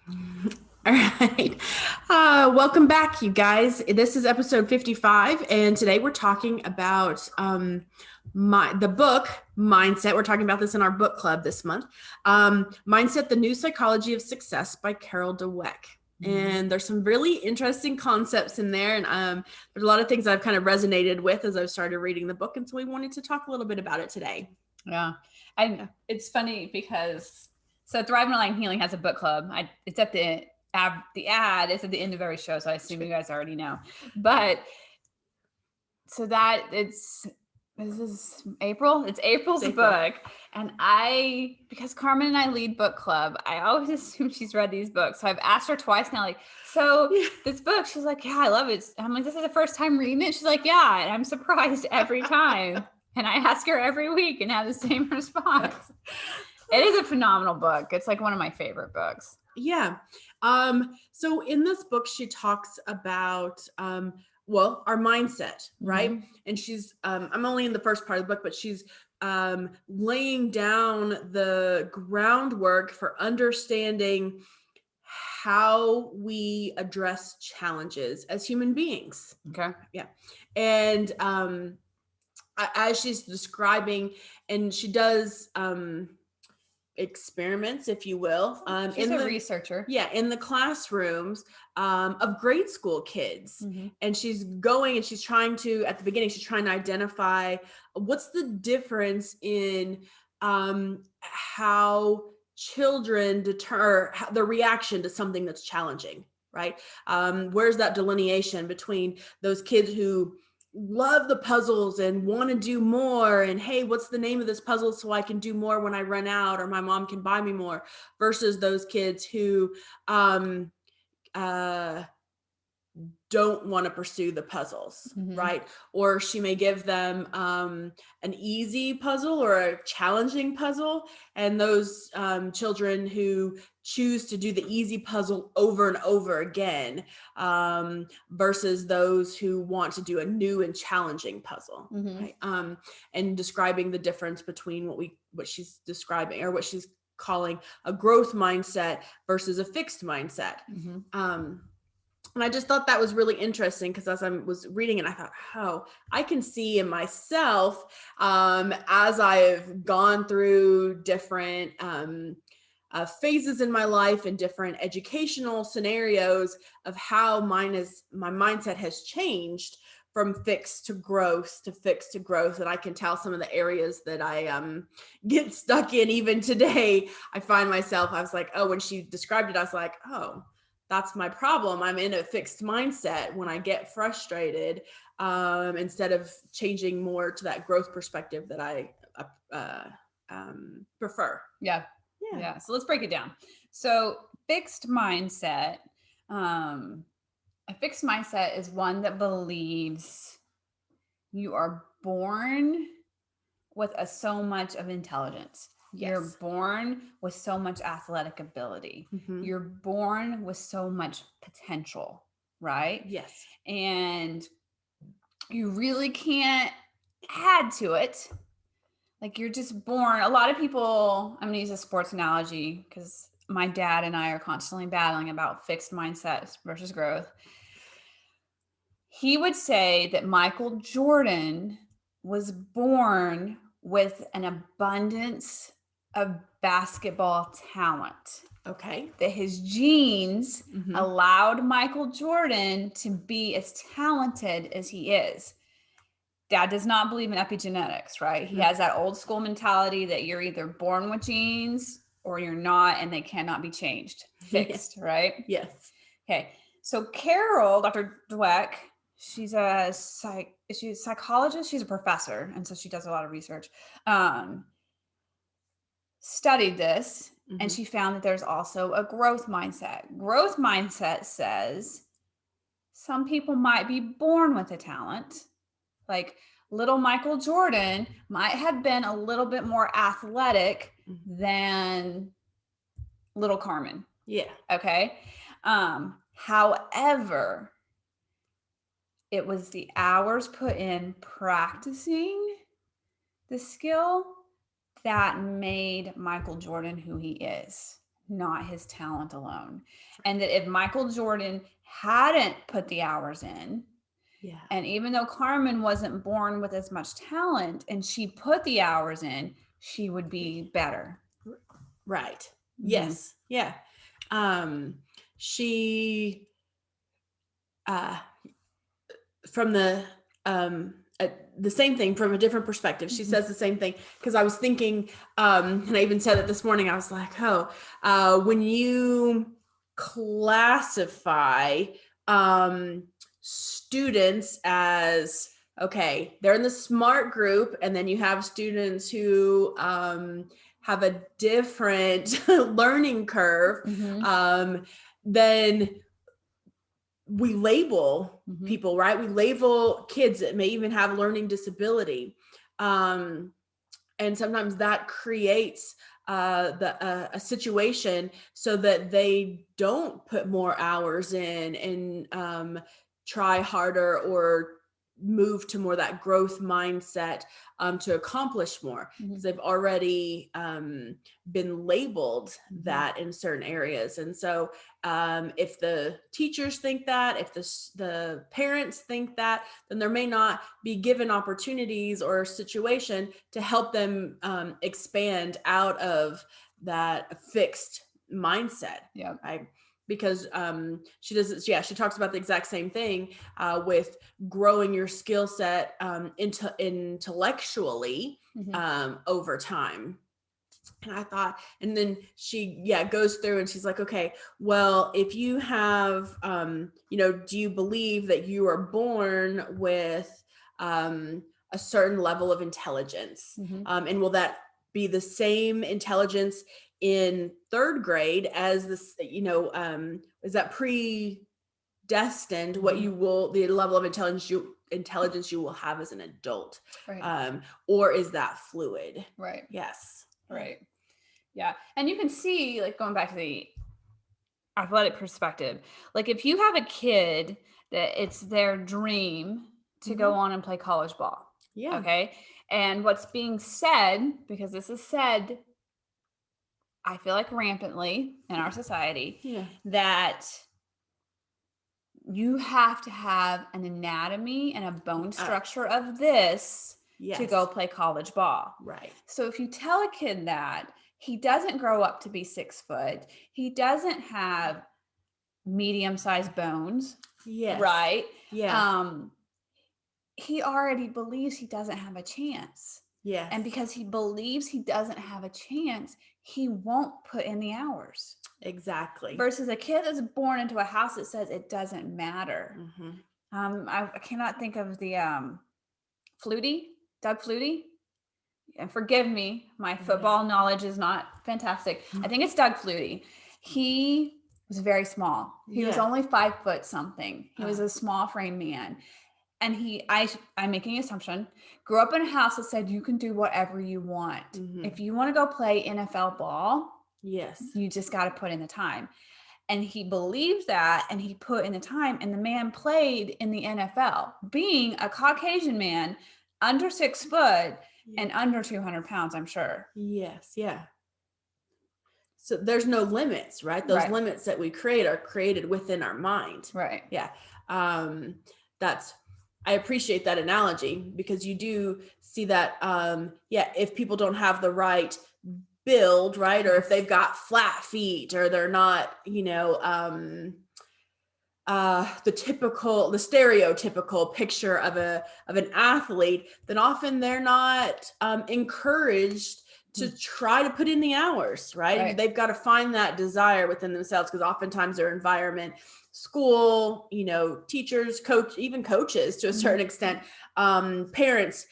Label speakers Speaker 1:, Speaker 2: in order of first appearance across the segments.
Speaker 1: All right. Welcome back, you guys. This is episode 55, and today we're talking about the book Mindset. We're talking about this in our book club this month. Mindset: The New Psychology of Success by Carol Dweck. And there's some really interesting concepts in there, and there's a lot of things I've kind of resonated with as I've started reading the book, and so we wanted to talk a little bit about it today.
Speaker 2: Yeah. And it's funny because Thrive Online Healing has a book club. It's at the ad is at the end of every show, so I assume you guys already know. But so that this is April. It's April's book. And because Carmen and I lead book club, I always assume she's read these books. So I've asked her twice now, this book, she's like, yeah, I love it. I'm like, this is the first time reading it. She's like, yeah. And I'm surprised every time. And I ask her every week and have the same response. It is a phenomenal book. It's like one of my favorite books.
Speaker 1: Yeah. So in this book, she talks about, our mindset, right? Mm-hmm. And she's, I'm only in the first part of the book, but she's laying down the groundwork for understanding how we address challenges as human beings.
Speaker 2: Okay.
Speaker 1: Yeah. And as she's describing, and she does experiments, if you will.
Speaker 2: She's a researcher.
Speaker 1: Yeah, in the classrooms of grade school kids. Mm-hmm. And she's going and she's trying to, at the beginning, she's trying to identify what's the difference in how children deter the reaction to something that's challenging, right? Where's that delineation between those kids who love the puzzles and want to do more, and hey, what's the name of this puzzle so I can do more when I run out, or my mom can buy me more, versus those kids who don't want to pursue the puzzles, mm-hmm. right? Or she may give them an easy puzzle or a challenging puzzle, and those children who choose to do the easy puzzle over and over again, versus those who want to do a new and challenging puzzle, mm-hmm. right? And describing the difference between what she's describing, or what she's calling a growth mindset versus a fixed mindset. Mm-hmm. And I just thought that was really interesting, because as I was reading it, I thought, oh, I can see in myself, as I've gone through different phases in my life and different educational scenarios, of how my mindset has changed from fixed to growth to fixed to growth. And I can tell some of the areas that I get stuck in even today. I find myself, I was like, oh, when she described it, I was like, oh, that's my problem. I'm in a fixed mindset when I get frustrated, instead of changing more to that growth perspective that I prefer.
Speaker 2: Yeah. So let's break it down. So fixed mindset, a fixed mindset is one that believes you are born with so much of intelligence. Yes. You're born with so much athletic ability. Mm-hmm. You're born with so much potential, right?
Speaker 1: Yes.
Speaker 2: And you really can't add to it. Like, you're just born. A lot of people, I'm going to use a sports analogy because my dad and I are constantly battling about fixed mindsets versus growth. He would say that Michael Jordan was born with an abundance of basketball talent.
Speaker 1: Okay.
Speaker 2: That his genes mm-hmm. allowed Michael Jordan to be as talented as he is. Dad does not believe in epigenetics, right? He mm-hmm. has that old school mentality that you're either born with genes or you're not, and they cannot be changed, fixed, right?
Speaker 1: Yes.
Speaker 2: Okay. So Carol, Dr. Dweck, she's a psychologist. She's a professor, and so she does a lot of research. Studied this, mm-hmm. and she found that there's also a growth mindset. Growth mindset says some people might be born with a talent. Like little Michael Jordan might have been a little bit more athletic mm-hmm. than little Carmen.
Speaker 1: Yeah.
Speaker 2: Okay. However, it was the hours put in practicing the skill that made Michael Jordan who he is. not his talent alone. And that if Michael Jordan hadn't put the hours in, and even though Carmen wasn't born with as much talent and she put the hours in, she would be better.
Speaker 1: Right. Yes. Yeah. She, from the same thing from a different perspective. She says the same thing, because I was thinking, and I even said it this morning, I was like, when you classify students as, okay, they're in the smart group, and then you have students who have a different learning curve, then we label people, right? We label kids that may even have learning disability. And sometimes that creates a situation so that they don't put more hours in and try harder or move to more that growth mindset to accomplish more, because they've already been labeled that in certain areas. And so if the teachers think that, if the parents think that, then there may not be given opportunities or situation to help them expand out of that fixed mindset.
Speaker 2: Yeah.
Speaker 1: Right? Because she talks about the exact same thing with growing your skill set intellectually over time. And I thought, and then she goes through and she's like, okay, well, if you have, do you believe that you are born with a certain level of intelligence? And will that be the same intelligence in third grade as this, is that predestined what you will, the level of intelligence you will have as an adult?
Speaker 2: Right.
Speaker 1: Or is that fluid?
Speaker 2: Right.
Speaker 1: Yes.
Speaker 2: Right. Yeah. And you can see, like, going back to the athletic perspective, like if you have a kid that it's their dream to go on and play college ball.
Speaker 1: Yeah.
Speaker 2: Okay. And what's being said, because this is said, I feel like rampantly in our society, that you have to have an anatomy and a bone structure of this to go play college ball.
Speaker 1: Right.
Speaker 2: So if you tell a kid that, he doesn't grow up to be 6 foot, he doesn't have medium-sized bones.
Speaker 1: Yes.
Speaker 2: Right?
Speaker 1: Yeah.
Speaker 2: He already believes he doesn't have a chance.
Speaker 1: Yes.
Speaker 2: And because he believes he doesn't have a chance, he won't put in the hours.
Speaker 1: Exactly.
Speaker 2: Versus a kid that's born into a house that says it doesn't matter. I cannot think of the Doug Flutie. And forgive me, my football knowledge is not fantastic. I think it's Doug Flutie. He was very small. He was only 5 foot something. He was a small frame man. And I'm making an assumption, grew up in a house that said you can do whatever you want. If you want to go play NFL ball, you just got to put in the time. And he believed that, and he put in the time, and the man played in the NFL, being a Caucasian man, under 6 foot and under 200 pounds, I'm sure.
Speaker 1: Yes. Yeah. So there's no limits, right? Those limits that we create are created within our mind.
Speaker 2: Right.
Speaker 1: Yeah. I appreciate that analogy, because you do see that, if people don't have the right build, right? Or if they've got flat feet, or they're not, the stereotypical picture of an athlete, then often they're not encouraged to try to put in the hours, right? They've got to find that desire within themselves, because oftentimes their environment, school, teachers, even coaches to a certain extent, parents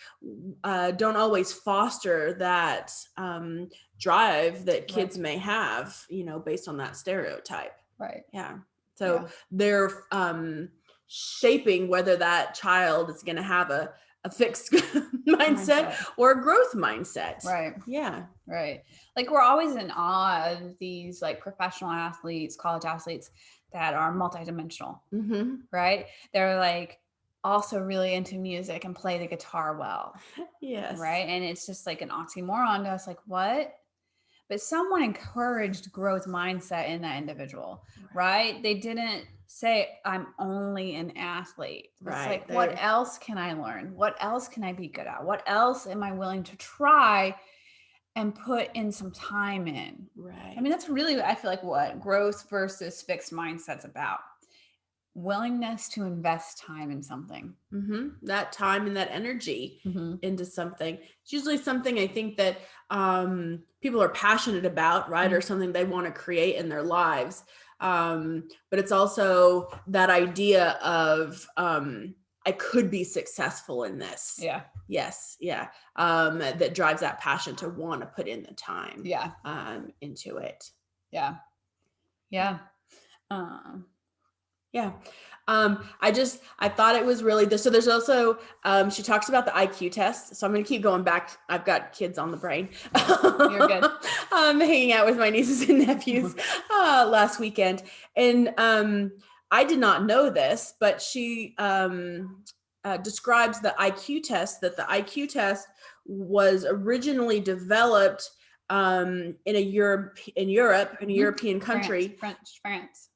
Speaker 1: don't always foster that drive that kids may have, based on that stereotype.
Speaker 2: Right.
Speaker 1: Yeah. So they're shaping whether that child is going to have a fixed mindset or a growth mindset.
Speaker 2: Right.
Speaker 1: Yeah.
Speaker 2: Right. Like, we're always in awe of these like professional athletes, college athletes that are multidimensional. Right. They're like also really into music and play the guitar well.
Speaker 1: Yes.
Speaker 2: Right. And it's just like an oxymoron to us. Like, what? but someone encouraged growth mindset in that individual, right? They didn't say, I'm only an athlete. It's
Speaker 1: Right.
Speaker 2: like, what else can I learn? What else can I be good at? What else am I willing to try and put in some time in?
Speaker 1: Right.
Speaker 2: I mean, that's really, I feel like, what growth versus fixed mindset's about. Willingness to invest time in something.
Speaker 1: That time and that energy into something. It's usually something I think that people are passionate about, right? Or something they want to create in their lives. But it's also that idea of I could be successful in this.
Speaker 2: Yeah.
Speaker 1: Yes. Yeah. That drives that passion to want to put in the time.
Speaker 2: Yeah.
Speaker 1: Into it.
Speaker 2: Yeah. Yeah.
Speaker 1: Yeah. I thought it was really so there's also, she talks about the IQ test. So I'm going to keep going back. I've got kids on the brain.
Speaker 2: You're good.
Speaker 1: Hanging out with my nieces and nephews, last weekend. And, I did not know this, but she, describes the IQ test, that the IQ test was originally developed in Europe, in a European country, France,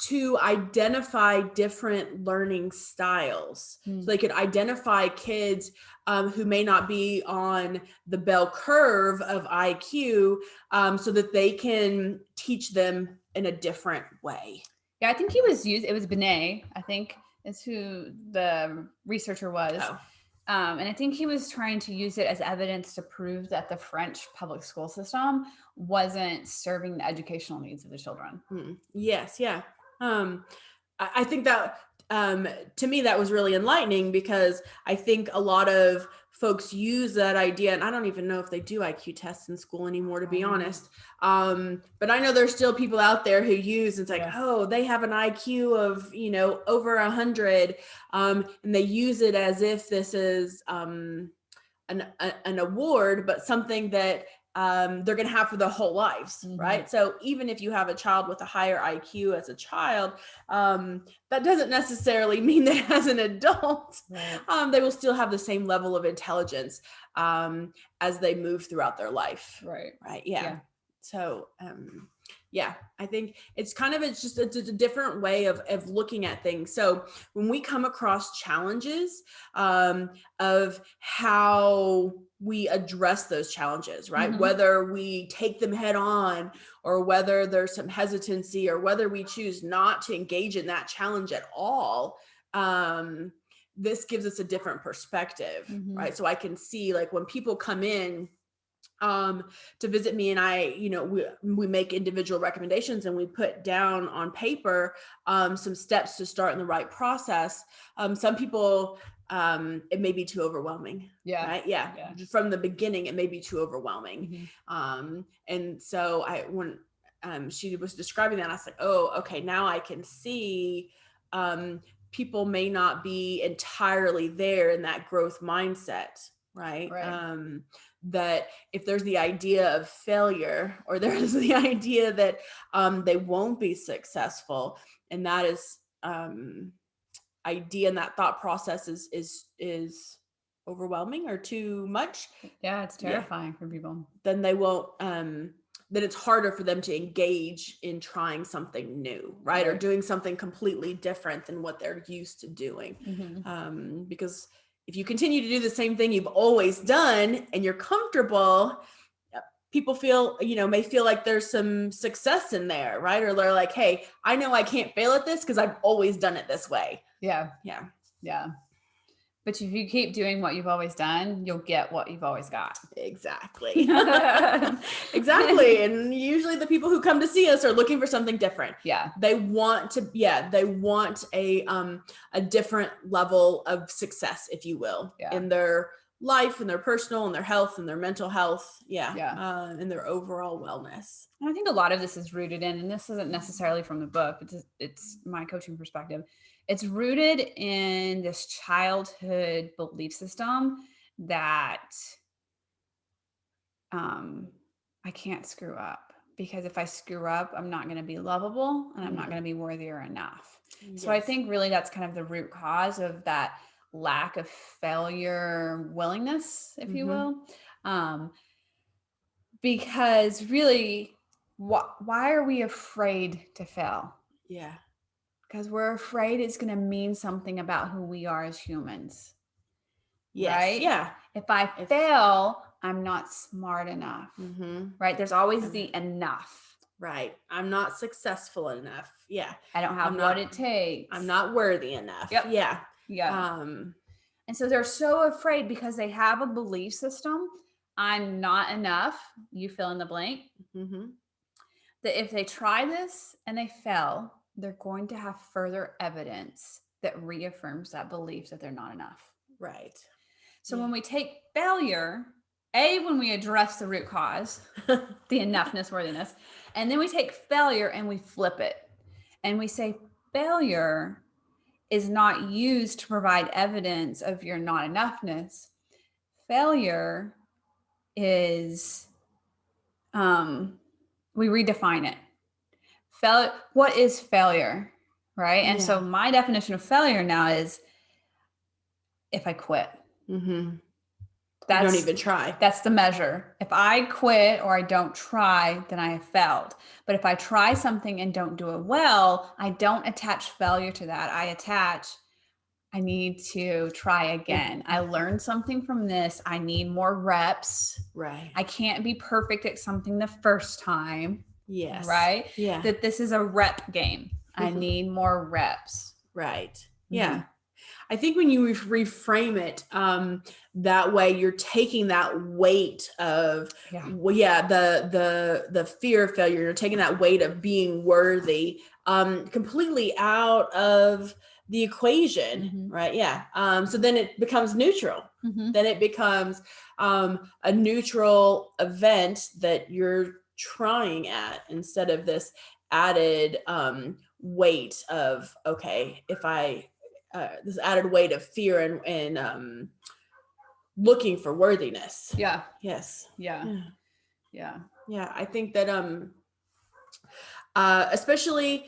Speaker 1: to identify different learning styles. So they could identify kids who may not be on the bell curve of IQ, so that they can teach them in a different way.
Speaker 2: Yeah, I think it was Binet, I think is who the researcher was.
Speaker 1: Oh.
Speaker 2: And I think he was trying to use it as evidence to prove that the French public school system wasn't serving the educational needs of the children.
Speaker 1: Yes. Yeah. I think that, to me, that was really enlightening, because I think a lot of folks use that idea, and I don't even know if they do IQ tests in school anymore, to be honest. But I know there's still people out there who use, it's like, oh, they have an IQ of, over 100. And they use it as if this is, an award, but something that they're going to have for their whole lives, right? So even if you have a child with a higher IQ as a child, that doesn't necessarily mean that as an adult, they will still have the same level of intelligence as they move throughout their life. Right. Yeah. So, I think it's just a different way of looking at things. So when we come across challenges, of how we address those challenges, right? Whether we take them head on, or whether there's some hesitancy, or whether we choose not to engage in that challenge at all, this gives us a different perspective, right? So I can see, like, when people come in to visit me, and I, we make individual recommendations, and we put down on paper some steps to start in the right process. Some people, it may be too overwhelming. Right. Yeah. From the beginning, it may be too overwhelming. And so when she was describing that, I was like, oh, okay, now I can see people may not be entirely there in that growth mindset. Right. That if there's the idea of failure, or there's the idea that they won't be successful, and that is idea, and that thought process is overwhelming or too much.
Speaker 2: Yeah, it's terrifying for people.
Speaker 1: Then they won't. Then it's harder for them to engage in trying something new, right? Or doing something completely different than what they're used to doing. Because if you continue to do the same thing you've always done and you're comfortable, people may feel like there's some success in there, right? Or they're like, hey, I know I can't fail at this because I've always done it this way. Yeah.
Speaker 2: But if you keep doing what you've always done, you'll get what you've always got.
Speaker 1: Exactly. Exactly. And usually the people who come to see us are looking for something different. They want a different level of success, if you will, in their life, in their personal, in their health, in their mental health. In their overall wellness.
Speaker 2: And I think a lot of this is rooted in, and this isn't necessarily from the book, it's my coaching perspective. It's rooted in this childhood belief system that I can't screw up, because if I screw up, I'm not going to be lovable, and I'm not going to be worthy or enough. So I think really that's kind of the root cause of that lack of failure willingness, if you will. Because really, why are we afraid to fail?
Speaker 1: Yeah.
Speaker 2: Because we're afraid it's going to mean something about who we are as humans.
Speaker 1: Yes.
Speaker 2: Right?
Speaker 1: Yeah.
Speaker 2: If I fail, I'm not smart enough. Right? There's always the enough.
Speaker 1: Right. I'm not successful enough. Yeah.
Speaker 2: I don't have what it takes.
Speaker 1: I'm not worthy enough.
Speaker 2: Yep.
Speaker 1: Yeah.
Speaker 2: Yeah. And so they're so afraid because they have a belief system. I'm not enough. You fill in the blank. That if they try this and they fail, they're going to have further evidence that reaffirms that belief that they're not enough.
Speaker 1: Right.
Speaker 2: So when we take failure, when we address the root cause, the enoughness, worthiness, and then we take failure and we flip it. And we say failure is not used to provide evidence of your not enoughness. Failure is, we redefine it. What is failure, right? And so my definition of failure now is if I quit.
Speaker 1: Don't even try.
Speaker 2: That's the measure. If I quit or I don't try, then I have failed. But if I try something and don't do it well, I don't attach failure to that. I need to try again. I learned something from this. I need more reps.
Speaker 1: Right.
Speaker 2: I can't be perfect at something the first time.
Speaker 1: Yes.
Speaker 2: Right?
Speaker 1: Yeah.
Speaker 2: That this is a rep game. I need more reps.
Speaker 1: Right. Yeah. I think when you reframe it that way, you're taking that weight of the fear of failure. You're taking that weight of being worthy completely out of the equation, right? Yeah. So then it becomes neutral. Then it becomes a neutral event that you're trying at instead of this added weight of, okay, if I this added weight of fear and looking for worthiness.
Speaker 2: Yeah.
Speaker 1: Yes.
Speaker 2: Yeah. Yeah.
Speaker 1: Yeah. I think that especially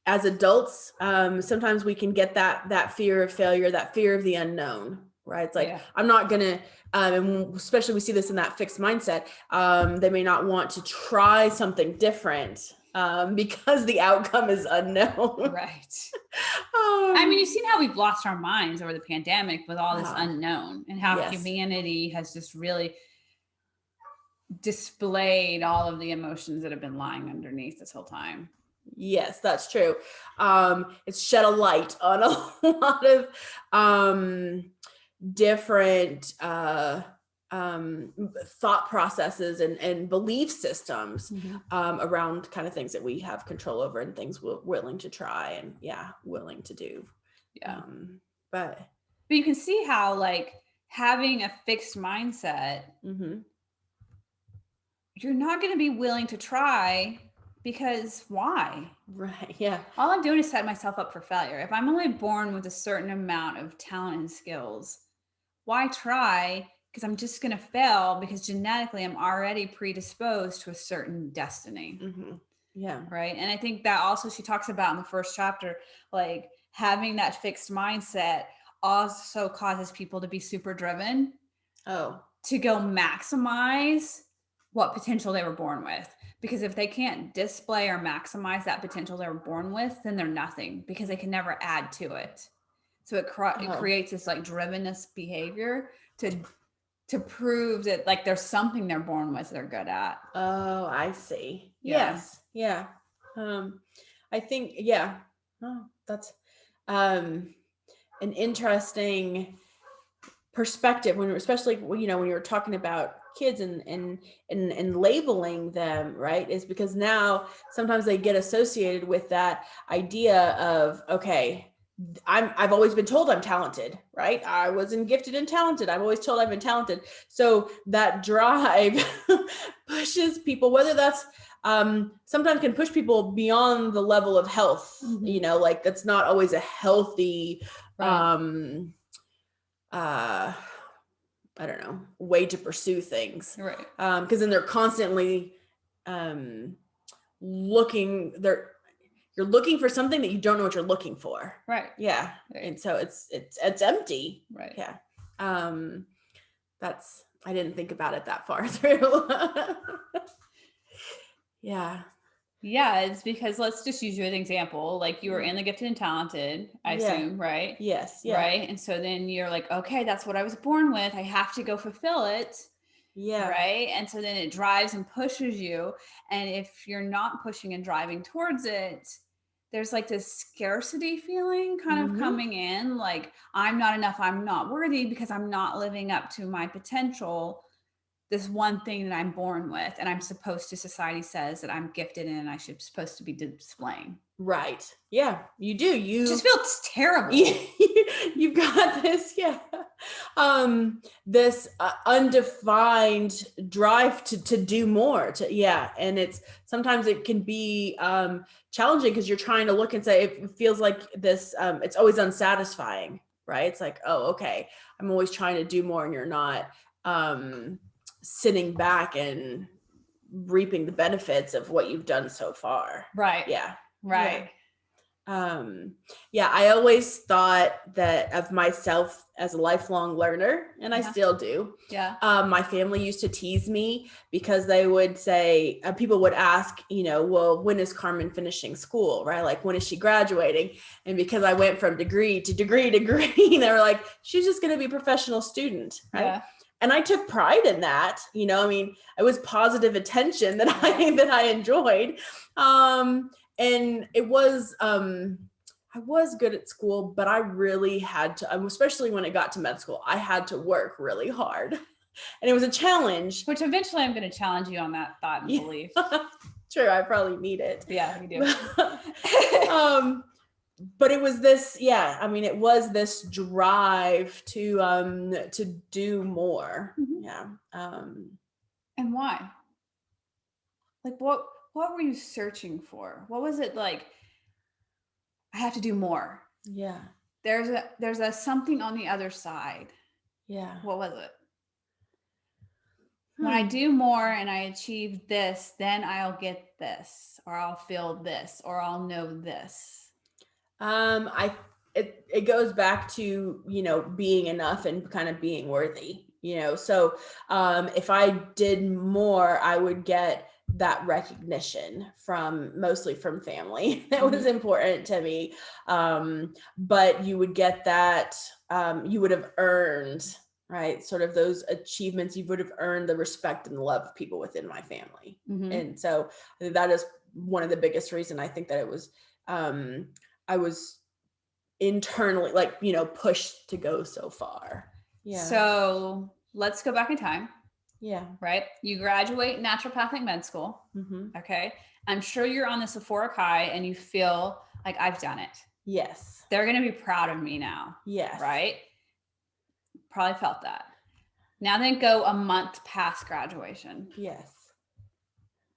Speaker 1: as adults, sometimes we can get that fear of failure, that fear of the unknown, right? It's like, I'm not gonna, and especially we see this in that fixed mindset. They may not want to try something different because the outcome is unknown.
Speaker 2: Right. I mean, you've seen how we've lost our minds over the pandemic with all this unknown, and how humanity has just really displayed all of the emotions that have been lying underneath this whole time.
Speaker 1: Yes, that's true. It's shed a light on a lot of different thought processes and belief systems around kind of things that we have control over and things we're willing to try and willing to do. But
Speaker 2: you can see how, like, having a fixed mindset, you're not going to be willing to try, because why?
Speaker 1: Right. Yeah.
Speaker 2: All I'm doing is set myself up for failure. If I'm only born with a certain amount of talent and skills, why try? Because I'm just going to fail, because genetically I'm already predisposed to a certain destiny.
Speaker 1: Yeah.
Speaker 2: Right. And I think that also she talks about in the first chapter, like, having that fixed mindset also causes people to be super driven. To go maximize what potential they were born with. Because if they can't display or maximize that potential they were born with, then they're nothing, because they can never add to it. So it creates this, like, drivenness behavior to prove that, like, there's something they're born with they're good at.
Speaker 1: Oh, I see. Yes. Yeah. I think, that's an interesting perspective especially when you're talking about kids and labeling them, right? Is because now sometimes they get associated with that idea of, okay, I've always been told I'm talented, right? I wasn't gifted and talented. I'm always told I've been talented. So that drive pushes people, whether that's sometimes can push people beyond the level of health, like that's not always a healthy, I don't know, way to pursue things.
Speaker 2: Right.
Speaker 1: Because then they're constantly you're looking for something that you don't know what you're looking for.
Speaker 2: Right.
Speaker 1: Yeah. Right. And so it's empty.
Speaker 2: Right.
Speaker 1: Yeah. I didn't think about it that far through. Yeah.
Speaker 2: Yeah, it's because let's just use you as an example. Like you were in the gifted and talented, I assume, right?
Speaker 1: Yes. Yeah.
Speaker 2: Right. And so then you're like, okay, that's what I was born with. I have to go fulfill it.
Speaker 1: Yeah.
Speaker 2: Right. And so then it drives and pushes you. And if you're not pushing and driving towards it, there's like this scarcity feeling kind of coming in, like I'm not enough, I'm not worthy because I'm not living up to my potential. This one thing that I'm born with, and I'm supposed to, society says that I'm gifted in and I should supposed to be displaying.
Speaker 1: Right. Yeah, you do. You
Speaker 2: just feels terrible.
Speaker 1: You've got this, this undefined drive to do more. And it's sometimes it can be challenging because you're trying to look and say it feels like this. It's always unsatisfying, right? It's like, oh, okay, I'm always trying to do more, and you're not sitting back and reaping the benefits of what you've done so far.
Speaker 2: Right.
Speaker 1: Yeah.
Speaker 2: Right.
Speaker 1: Yeah. I always thought that of myself as a lifelong learner, and I still do.
Speaker 2: Yeah.
Speaker 1: My family used to tease me because they would say, people would ask, well, when is Carmen finishing school, right? Like, when is she graduating? And because I went from degree to degree, they were like, she's just going to be a professional student, right?
Speaker 2: Yeah.
Speaker 1: And I took pride in that, it was positive attention that I enjoyed. And it was, I was good at school, but I really had to, especially when it got to med school, I had to work really hard, and it was a challenge.
Speaker 2: Which eventually I'm going to challenge you on that thought and belief.
Speaker 1: True. I probably need it.
Speaker 2: Yeah, you do.
Speaker 1: But it was this, it was this drive to do more.
Speaker 2: Mm-hmm.
Speaker 1: Yeah.
Speaker 2: And why? Like, what were you searching for? What was it like? I have to do more.
Speaker 1: Yeah.
Speaker 2: There's a something on the other side.
Speaker 1: Yeah.
Speaker 2: What was it? When I do more and I achieve this, then I'll get this, or I'll feel this, or I'll know this.
Speaker 1: It goes back to, being enough and kind of being worthy, so if I did more, I would get that recognition mostly from family. That was important to me. But you would get that, you would have earned, right, sort of those achievements. You would have earned the respect and the love of people within my family. And so that is one of the biggest reason I think that it was, I was internally pushed to go so far. Yeah.
Speaker 2: So let's go back in time.
Speaker 1: Yeah.
Speaker 2: Right. You graduate naturopathic med school. Okay. I'm sure you're on the Sephora high and you feel like I've done it.
Speaker 1: Yes.
Speaker 2: They're going to be proud of me now.
Speaker 1: Yes.
Speaker 2: Right. Probably felt that. Now then go a month past graduation.
Speaker 1: Yes.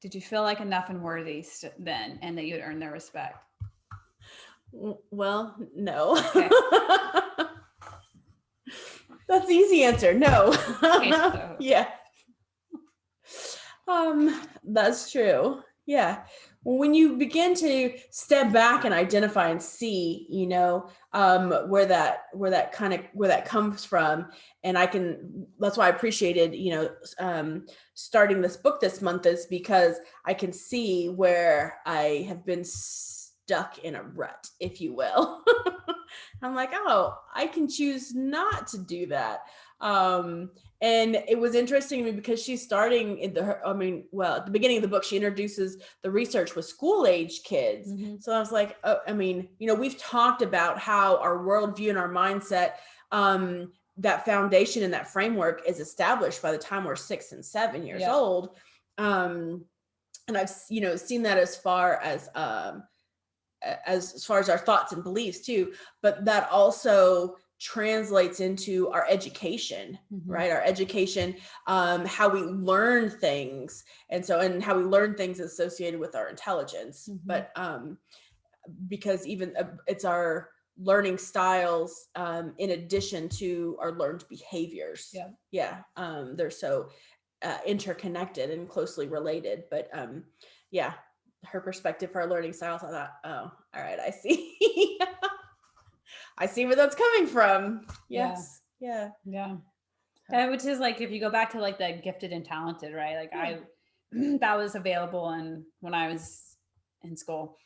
Speaker 2: Did you feel like enough and worthy then, and that you would earn their respect?
Speaker 1: Well, no.
Speaker 2: Okay.
Speaker 1: That's the easy answer. No.
Speaker 2: Okay, so.
Speaker 1: Yeah. That's true. Yeah. When you begin to step back and identify and see, where that comes from. And that's why I appreciated, starting this book this month, is because I can see where I have been stuck in a rut, if you will. I'm like, oh, I can choose not to do that. And it was interesting to me because she's starting at the beginning of the book, she introduces the research with school age kids. So I was like, we've talked about how our worldview and our mindset, that foundation and that framework is established by the time we're 6 and 7 years old. And I've, seen that as far as our thoughts and beliefs too, but that also translates into our education, right? Our education, how we learn things. And how we learn things associated with our intelligence. But because even it's our learning styles, in addition to our learned behaviors. They're so interconnected and closely related. But her perspective for our learning styles, I thought, oh, all right, I see. I see where that's coming from. Yes. Yeah.
Speaker 2: Which is like, if you go back to like the gifted and talented, right? Like that was available when I was in school,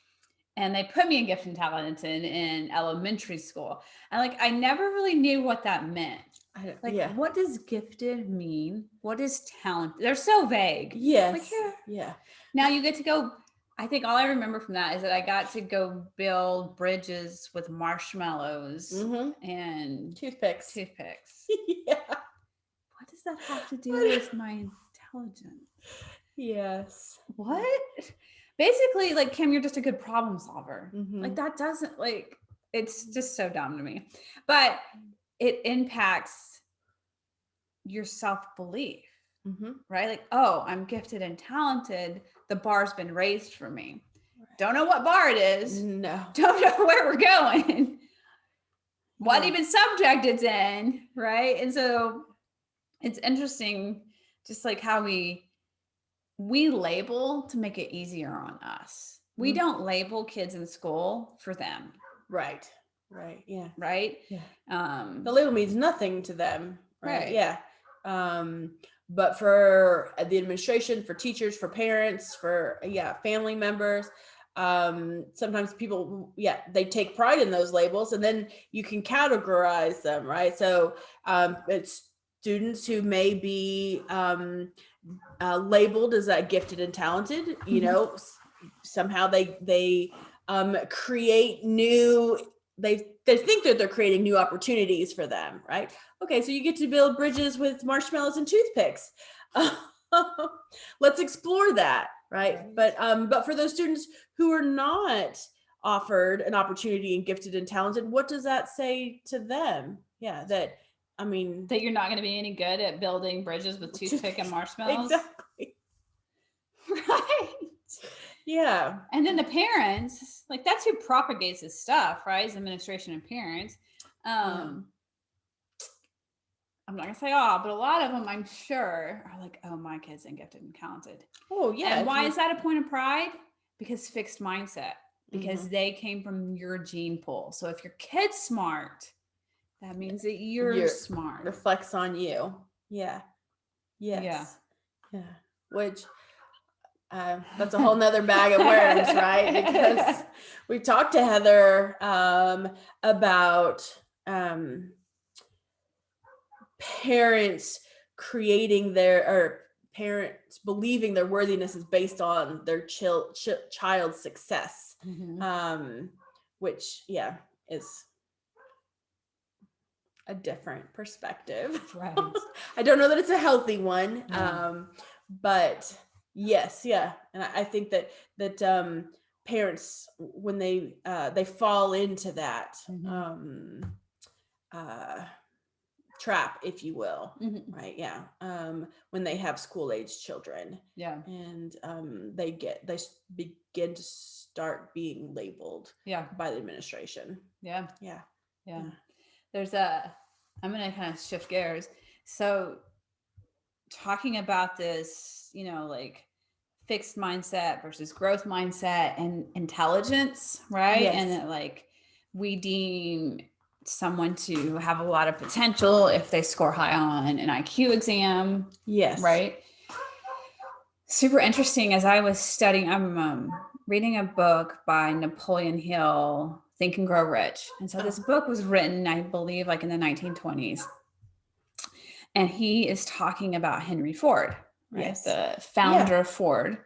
Speaker 2: and they put me in gifted and talented in elementary school. And like, I never really knew what that meant. Like, what does gifted mean? What is talent? They're so vague.
Speaker 1: Yes.
Speaker 2: Like, yeah. Now you get to go. I think all I remember from that is that I got to go build bridges with marshmallows and
Speaker 1: toothpicks.
Speaker 2: Yeah. What does that have to do with my intelligence?
Speaker 1: Yes.
Speaker 2: What? Basically, like, Kim, you're just a good problem solver. Like, that doesn't, like, it's just so dumb to me. But it impacts your self-belief, right? Like, oh, I'm gifted and talented. The bar's been raised for me. Don't know what bar it is.
Speaker 1: No.
Speaker 2: Don't know where we're going. What even subject it's in, right? And so it's interesting just like how we label to make it easier on us. We don't label kids in school for them.
Speaker 1: Right. Yeah.
Speaker 2: Right.
Speaker 1: Yeah. The label means nothing to them. Right. Yeah. But for the administration, for teachers, for parents, for family members, sometimes people, they take pride in those labels, and then you can categorize them. Right. So it's students who may be labeled as gifted and talented, somehow they create new, they think that they're creating new opportunities for them, right? Okay, so you get to build bridges with marshmallows and toothpicks. Let's explore that, right? But for those students who are not offered an opportunity in gifted and talented, what does that say to them? That you're
Speaker 2: not going to be any good at building bridges with toothpick and marshmallows.
Speaker 1: Exactly.
Speaker 2: Right.
Speaker 1: Yeah.
Speaker 2: And then the parents, like, that's who propagates this stuff, right? Is administration and parents. I'm not gonna say all, but a lot of them, I'm sure, are like, oh, my kid's gifted and talented.
Speaker 1: Oh, yeah.
Speaker 2: And why is that a point of pride? Because fixed mindset. Because they came from your gene pool. So if your kid's smart, that means that you're smart.
Speaker 1: Reflects on you. Yeah. Yes. Yeah. Which that's a whole nother bag of worms, right? Because we talked to Heather about parents parents believing their worthiness is based on their child's success, which is a different perspective.
Speaker 2: Right.
Speaker 1: I don't know that it's a healthy one. But yes. Yeah. And I think that parents, when they fall into that trap, if you will, right? Yeah. When they have school age children. Yeah. And they begin to start being labeled by the administration. Yeah. Yeah. Yeah.
Speaker 2: I'm going to kind of shift gears. So talking about this, like fixed mindset versus growth mindset and intelligence, right? Yes. And that, like, we deem someone to have a lot of potential if they score high on an IQ exam.
Speaker 1: Yes.
Speaker 2: Right. Super interesting. As I was studying, I'm reading a book by Napoleon Hill, Think and Grow Rich. And so this book was written, I believe, like in the 1920s. And he is talking about Henry Ford, right? Yes. The founder of Ford.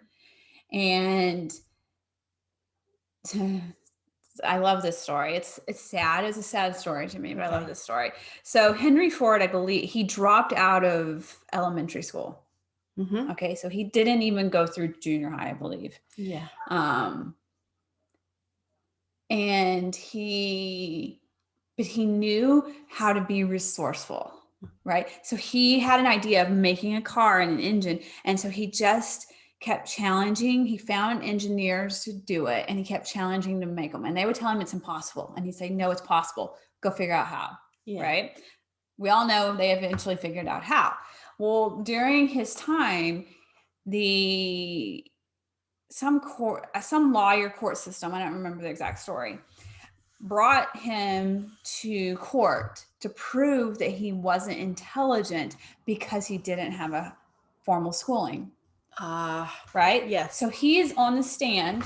Speaker 2: And I love this story. It's sad. It's a sad story to me, but I love this story. So Henry Ford, I believe, he dropped out of elementary school. Okay. So he didn't even go through junior high, I believe.
Speaker 1: Yeah.
Speaker 2: And he knew how to be resourceful, right? So he had an idea of making a car and an engine. And so he just kept challenging. He found engineers to do it, and he kept challenging to make them. And they would tell him it's impossible. And he'd say, no, it's possible. Go figure out how, right? We all know they eventually figured out how. Well, during his time, some lawyer court system, I don't remember the exact story, brought him to court to prove that he wasn't intelligent because he didn't have a formal schooling. Right?
Speaker 1: Yes.
Speaker 2: So he is on the stand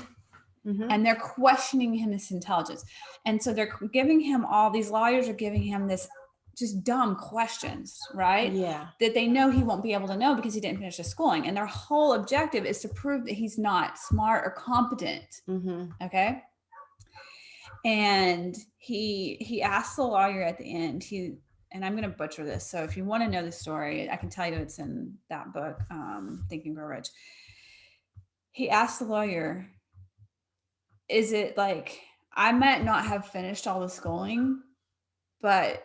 Speaker 2: and they're questioning his intelligence. And so they're giving him these lawyers are giving him this just dumb questions, right?
Speaker 1: Yeah.
Speaker 2: That they know he won't be able to know because he didn't finish his schooling. And their whole objective is to prove that he's not smart or competent. Okay. And he asked the lawyer at the end, and I'm going to butcher this. So if you want to know the story, I can tell you it's in that book, Think and Grow Rich. He asked the lawyer, is it like, I might not have finished all the schooling, but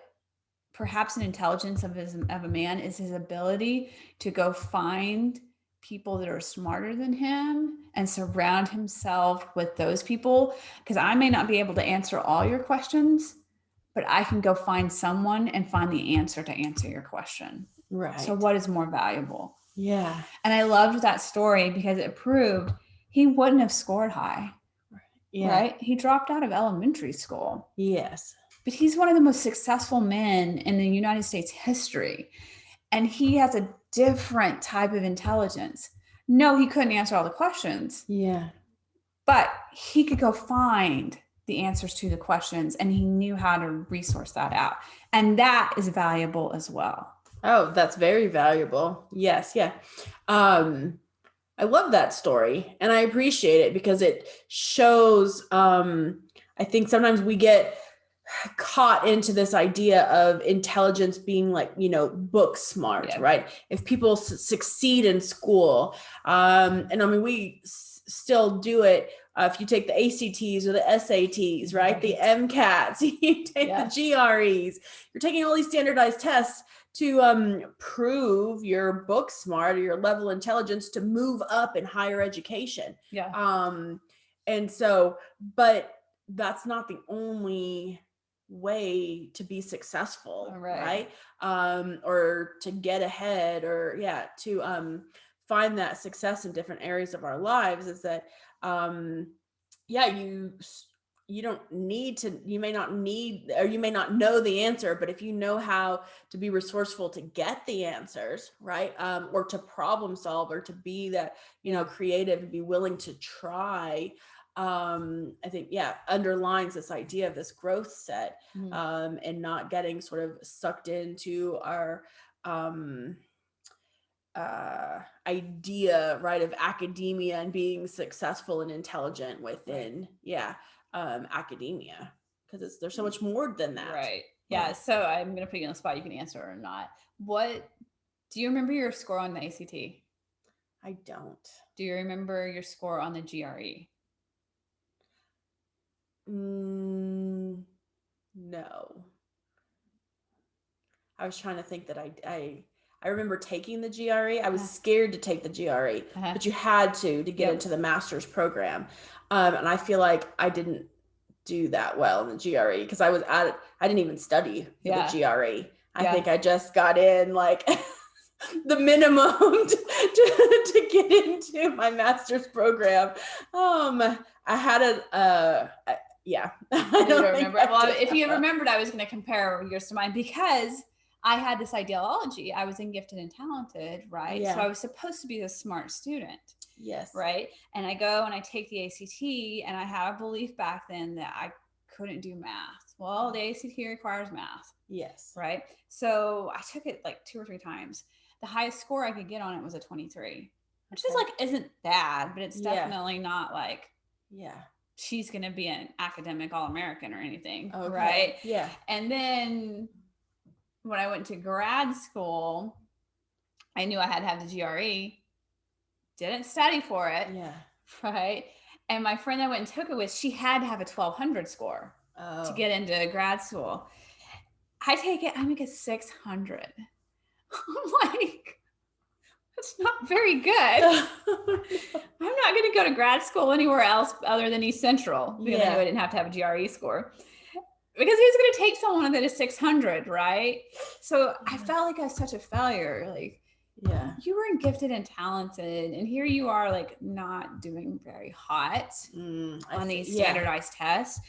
Speaker 2: perhaps an intelligence of a man is his ability to go find people that are smarter than him and surround himself with those people. Because I may not be able to answer all your questions, but I can go find someone and find the answer to answer your question.
Speaker 1: Right.
Speaker 2: So what is more valuable?
Speaker 1: Yeah.
Speaker 2: And I loved that story because it proved he wouldn't have scored high.
Speaker 1: Yeah.
Speaker 2: Right? He dropped out of elementary school.
Speaker 1: Yes.
Speaker 2: But he's one of the most successful men in the United States history. And he has a different type of intelligence. No, he couldn't answer all the questions.
Speaker 1: Yeah.
Speaker 2: But he could go find the answers to the questions and he knew how to resource that out. And that is valuable as well.
Speaker 1: Oh, that's very valuable. Yes. Yeah. I love that story and I appreciate it because it shows, I think sometimes we get caught into this idea of intelligence being like, book smart, right? If people succeed in school, and I mean, we still do it. If you take the ACTs or the SATs, right? The MCATs, you take the GREs, you're taking all these standardized tests to prove your book smart or your level of intelligence to move up in higher education. And so, but that's not the only way to be successful, right? Or to get ahead or to find that success in different areas of our lives is that you don't need to, you may not need, or you may not know the answer, but if you know how to be resourceful to get the answers, right? Or to problem solve or to be that, creative and be willing to try, I think, underlines this idea of this growth set, and not getting sort of sucked into our, idea, right, of academia and being successful and intelligent within, academia, because there's so much more than that.
Speaker 2: Right. Yeah. So I'm going to put you on the spot. You can answer or not. What do you remember your score on the ACT?
Speaker 1: I don't.
Speaker 2: Do you remember your score on the GRE?
Speaker 1: No. I was trying to think that I remember taking the GRE. I was scared to take the GRE, but you had to get into the master's program. And I feel like I didn't do that well in the GRE because I didn't even study for the GRE. I think I just got in like the minimum to get into my master's program. I had I don't
Speaker 2: remember. Well, if you remembered, I was going to compare yours to mine because I had this ideology. I was in gifted and talented, right? So I was supposed to be a smart student.
Speaker 1: Yes.
Speaker 2: Right. And I go and I take the ACT and I had a belief back then that I couldn't do math. Well, the ACT requires math.
Speaker 1: Yes.
Speaker 2: Right. So I took it like 2 or 3 times. The highest score I could get on it was a 23, which is like, isn't bad, but it's definitely not like, she's going to be an academic All-American or anything. Okay. Right.
Speaker 1: Yeah.
Speaker 2: And then when I went to grad school, I knew I had to have the GRE. Didn't study for it.
Speaker 1: Yeah.
Speaker 2: Right. And my friend I went and took it with, she had to have a 1200 score to get into grad school. I take it, I make a 600. I'm like, that's not very good. I'm not going to go to grad school anywhere else other than East Central because I knew I didn't have to have a GRE score. Because who's going to take someone that is 600, right? So I felt like I was such a failure. Like, you were gifted and talented, and here you are, like, not doing very hot on these standardized tests.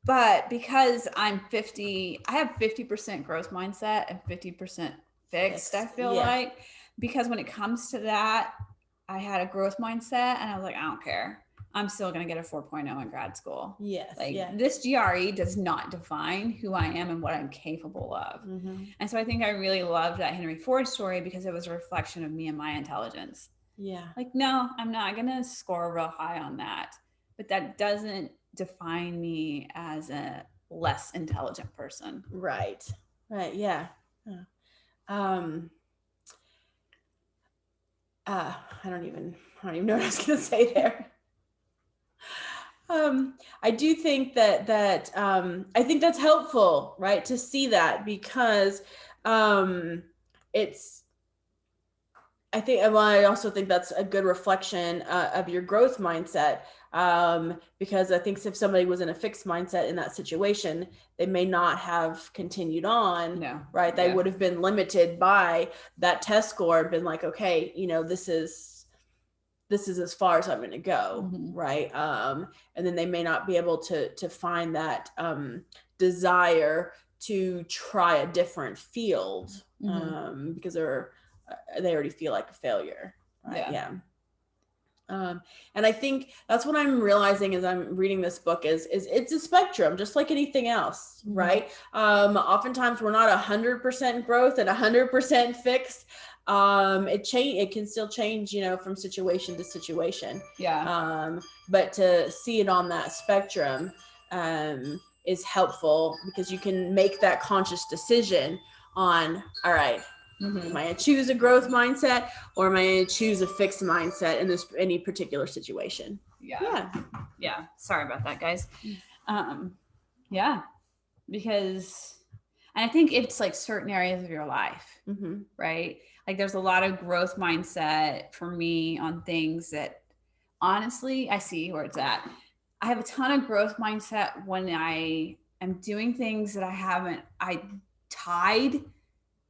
Speaker 2: But because I'm 50, I have 50% growth mindset and 50% fixed, I feel like. Because when it comes to that, I had a growth mindset and I was like, I don't care. I'm still going to get a 4.0 in grad school.
Speaker 1: Yes.
Speaker 2: Like this GRE does not define who I am and what I'm capable of. And so I think I really loved that Henry Ford story because it was a reflection of me and my intelligence.
Speaker 1: Yeah.
Speaker 2: Like, no, I'm not going to score real high on that. But that doesn't define me as a less intelligent person.
Speaker 1: Right. Right. Yeah. I don't even know what I was going to say there. I do think that I think that's helpful, right, to see that because it's. I also think that's a good reflection of your growth mindset because I think if somebody was in a fixed mindset in that situation, they may not have continued on, right? They would have been limited by that test score, been like, okay, this is as far as I'm going to go, right? And then they may not be able to find that desire to try a different field because they already feel like a failure, right? Yeah. And I think that's what I'm realizing as I'm reading this book is it's a spectrum, just like anything else, right? Oftentimes we're not 100% growth and 100% fixed. It can still change, from situation to situation. Yeah. But to see it on that spectrum is helpful because you can make that conscious decision on, all right, am I going to choose a growth mindset or am I going to choose a fixed mindset in any particular situation?
Speaker 2: Yeah. Sorry about that, guys. Yeah, because, and I think it's like certain areas of your life, right? Like there's a lot of growth mindset for me on things that honestly, I see where it's at. I have a ton of growth mindset when I am doing things that I tied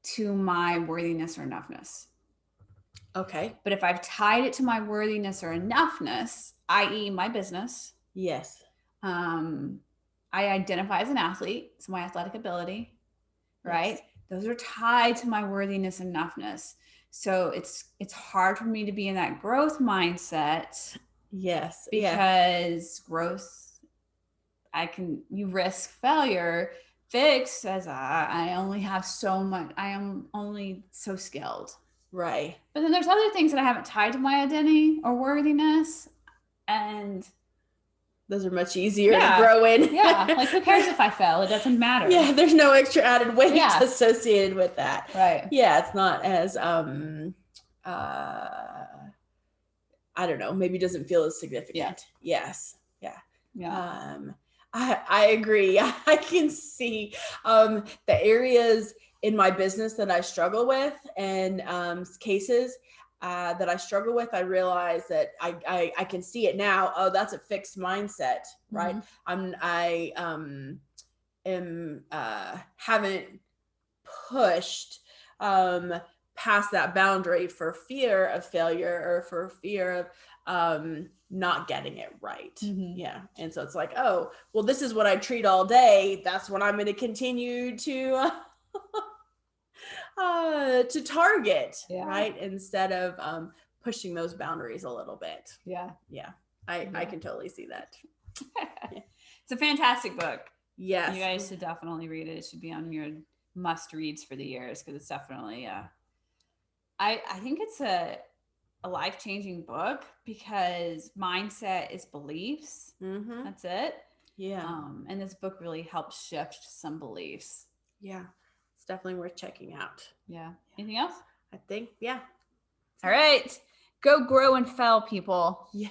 Speaker 2: to my worthiness or enoughness.
Speaker 1: Okay.
Speaker 2: But if I've tied it to my worthiness or enoughness, i.e. my business.
Speaker 1: Yes.
Speaker 2: I identify as an athlete, so my athletic ability, right? Yes. Those are tied to my worthiness and enoughness. So it's hard for me to be in that growth mindset.
Speaker 1: Yes.
Speaker 2: Because growth, you risk failure. Fixed as I only have so much, I am only so skilled.
Speaker 1: Right.
Speaker 2: But then there's other things that I haven't tied to my identity or worthiness. And
Speaker 1: those are much easier to grow in.
Speaker 2: Yeah. Like who cares if I fail? It doesn't matter.
Speaker 1: Yeah. There's no extra added weight associated with that.
Speaker 2: Right.
Speaker 1: Yeah. It's not as, I don't know, maybe doesn't feel as significant.
Speaker 2: Yeah.
Speaker 1: Yes. Yeah. Yeah. I agree. I can see the areas in my business that I struggle with and cases that I struggle with. I realize that I can see it now. Oh, that's a fixed mindset, right? I haven't pushed past that boundary for fear of failure or for fear of not getting it right. Yeah. And so it's like, oh, well, this is what I treat all day. That's what I'm going to continue to target, right? Instead of pushing those boundaries a little bit. Yeah. I can totally see that.
Speaker 2: It's a fantastic book.
Speaker 1: Yes.
Speaker 2: You guys should definitely read it. It should be on your must reads for the years because it's definitely I think it's a life-changing book because mindset is beliefs. That's it.
Speaker 1: Yeah.
Speaker 2: And this book really helps shift some beliefs.
Speaker 1: Yeah. It's definitely worth checking out.
Speaker 2: Yeah. Anything else?
Speaker 1: I think, yeah.
Speaker 2: All right. Go grow and fail, people.
Speaker 1: Yes.